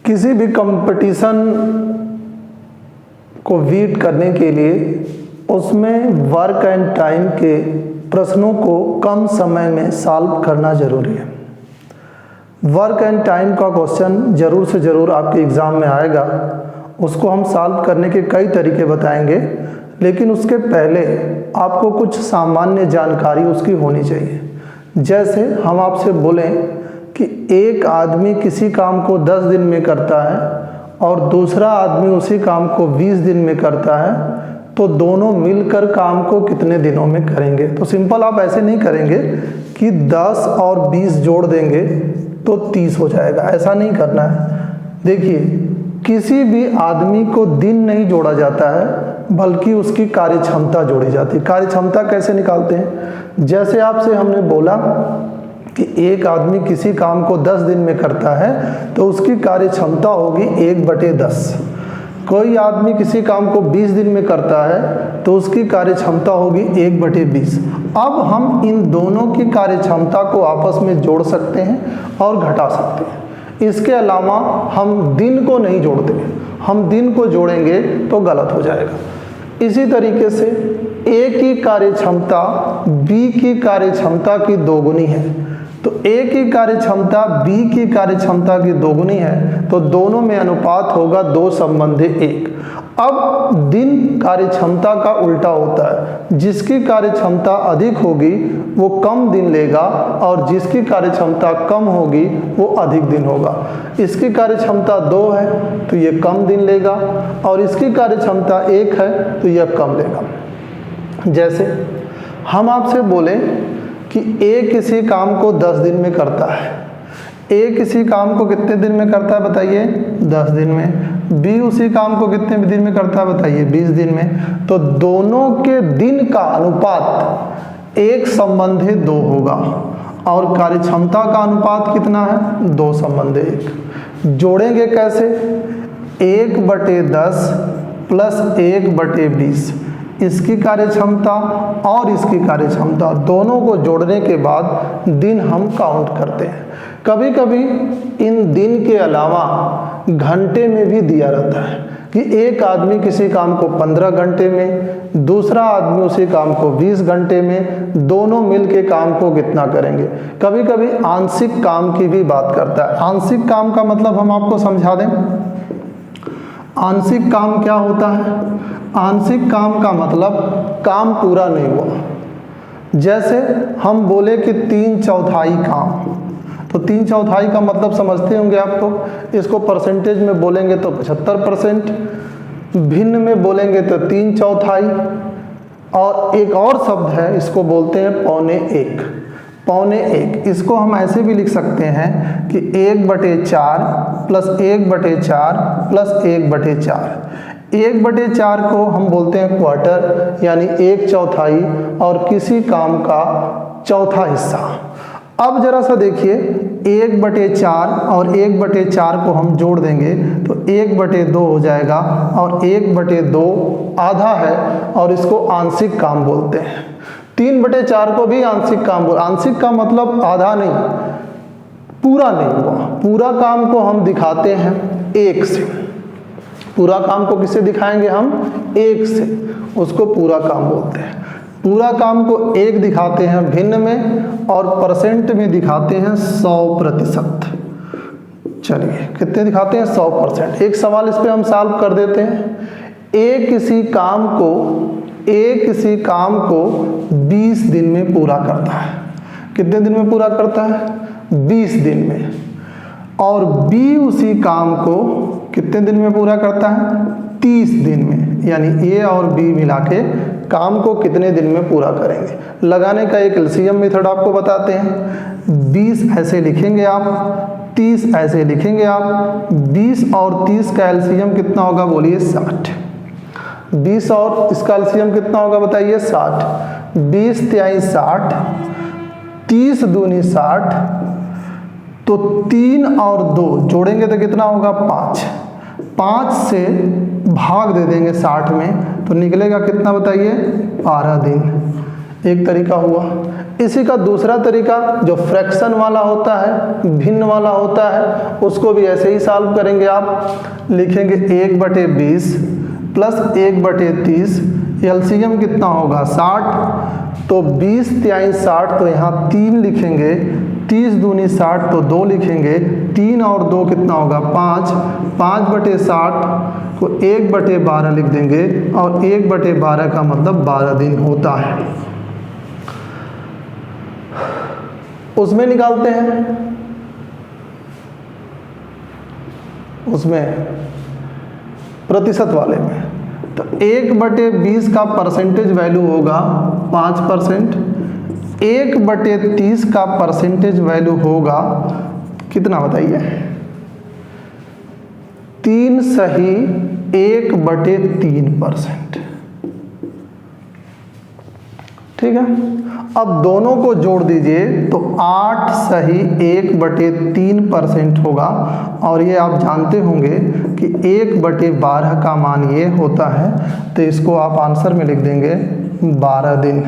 किसी भी कंपटीशन को बीट करने के लिए उसमें वर्क एंड टाइम के प्रश्नों को कम समय में सॉल्व करना जरूरी है। वर्क एंड टाइम का क्वेश्चन जरूर से ज़रूर आपके एग्ज़ाम में आएगा। उसको हम सॉल्व करने के कई तरीके बताएंगे, लेकिन उसके पहले आपको कुछ सामान्य जानकारी उसकी होनी चाहिए। जैसे हम आपसे बोलें कि एक आदमी किसी काम को 10 दिन में करता है और दूसरा आदमी उसी काम को 20 दिन में करता है, तो दोनों मिलकर काम को कितने दिनों में करेंगे। तो सिंपल आप ऐसे नहीं करेंगे कि 10 और 20 जोड़ देंगे तो 30 हो जाएगा, ऐसा नहीं करना है। देखिए, किसी भी आदमी को दिन नहीं जोड़ा जाता है बल्कि उसकी कार्य क्षमता जोड़ी जाती है। कार्य क्षमता कैसे निकालते हैं? जैसे आपसे हमने बोला कि एक आदमी किसी काम को 10 दिन में करता है तो उसकी कार्य क्षमता होगी 1/10। कोई आदमी किसी काम को 20 दिन में करता है तो उसकी कार्य क्षमता होगी 1/20। अब हम इन दोनों की कार्य क्षमता को आपस में जोड़ सकते हैं और घटा सकते हैं। इसके अलावा हम दिन को नहीं जोड़ते, हम दिन को जोड़ेंगे तो गलत हो जाएगा। इसी तरीके से ए की कार्य क्षमता बी की कार्य क्षमता की दोगुनी है, तो ए की कार्य क्षमता बी की कार्य क्षमता की दोगुनी है, तो दोनों में अनुपात होगा 2:1। अब दिन कार्य क्षमता का उल्टा होता है, जिसकी कार्य क्षमता अधिक होगी वो कम दिन लेगा और जिसकी कार्य क्षमता कम होगी वो अधिक दिन होगा। इसकी कार्य क्षमता 2 है तो ये कम दिन लेगा और इसकी कार्य क्षमता 1 है तो यह कम लेगा। जैसे हम आपसे बोले कि ए किसी काम को 10 दिन में करता है, ए किसी काम को कितने दिन में करता है बताइए? 10 दिन में। बी उसी काम को कितने दिन में करता है बताइए? 20 दिन में। तो दोनों के दिन का अनुपात 1:2 होगा और कार्य क्षमता का अनुपात कितना है? 2:1। जोड़ेंगे कैसे? 1/10 प्लस 1/20, इसकी कार्य क्षमता और इसकी कार्य क्षमता दोनों को जोड़ने के बाद दिन हम काउंट करते हैं। कभी कभी इन दिन के अलावा घंटे में भी दिया रहता है कि एक आदमी किसी काम को 15 घंटे में, दूसरा आदमी उसी काम को 20 घंटे में, दोनों मिल के काम को कितना करेंगे। कभी कभी आंशिक काम की भी बात करता है। आंशिक काम का मतलब हम आपको समझा दें। आंशिक काम क्या होता है? आंशिक काम का मतलब काम पूरा नहीं हुआ। जैसे हम बोले कि 3/4 काम, तो 3/4 का मतलब समझते होंगे आप तो। इसको परसेंटेज में बोलेंगे तो 75%, भिन्न में बोलेंगे तो 3/4, और एक और शब्द है इसको बोलते हैं 1/4। 1/4 इसको हम ऐसे भी लिख सकते हैं कि 1/4 प्लस 1/4 प्लस 1/4। 1/4 को हम बोलते हैं क्वार्टर, यानी 1/4 और किसी काम का चौथा हिस्सा। अब जरा सा देखिए, 1/4 और 1/4 को हम जोड़ देंगे तो 1/2 हो जाएगा और 1/2 आधा है और इसको आंशिक काम बोलते हैं। 3/4 को भी आंशिक काम बोल। आंशिक का मतलब आधा नहीं, पूरा नहीं हुआ। पूरा काम को हम दिखाते हैं 1 से। पूरा काम को किससे दिखाएंगे हम? 1 से, उसको पूरा काम बोलते हैं। पूरा काम को 1 दिखाते हैं भिन्न में और परसेंट में दिखाते हैं 100%। चलिए, कितने दिखाते हैं? 100%। एक सवाल इस पे हम सॉल्व कर देते हैं। ए किसी काम को 20 दिन में पूरा करता है। कितने दिन में पूरा करता है? 20 दिन में। और बी उसी काम को कितने दिन में पूरा करता है? 30 दिन में। यानी ए और बी मिला के काम को कितने दिन में पूरा करेंगे। लगाने का एक एलसीएम मेथड आपको बताते हैं। 20 ऐसे लिखेंगे आप, 30 ऐसे लिखेंगे आप। 20 और 30 का एलसीएम कितना होगा बोलिए? 60। 20 और इसका एलसीएम कितना होगा बताइए? 60। 20 × 60, 30 दूनी 60, तो 3 और 2 जोड़ेंगे तो कितना होगा? 5। 5 से भाग दे देंगे 60 में तो निकलेगा कितना बताइए? 12 दिन। एक तरीका हुआ। इसी का दूसरा तरीका जो फ्रैक्शन वाला होता है, भिन्न वाला होता है, उसको भी ऐसे ही सॉल्व करेंगे। आप लिखेंगे 1/20 प्लस 1/30, एलसीएम कितना होगा 60, तो 20 तिहाई 60, तो यहाँ 3 लिखेंगे, 30 दूनी 60 तो 2 लिखेंगे, 3 और 2 कितना होगा 5, 5/60 को 1/12 लिख देंगे, और 1/12 का मतलब 12 दिन होता है। उसमें निकालते हैं, उसमें प्रतिशत वाले में, तो 1/20 का परसेंटेज वैल्यू होगा 5%, 1/30 का परसेंटेज वैल्यू होगा कितना बताइए, 3 सही 1/3%। ठीक है, अब दोनों को जोड़ दीजिए तो 8 सही 1/3% होगा, और ये आप जानते होंगे कि 1/12 का मान ये होता है, तो इसको आप आंसर में लिख देंगे 12 दिन।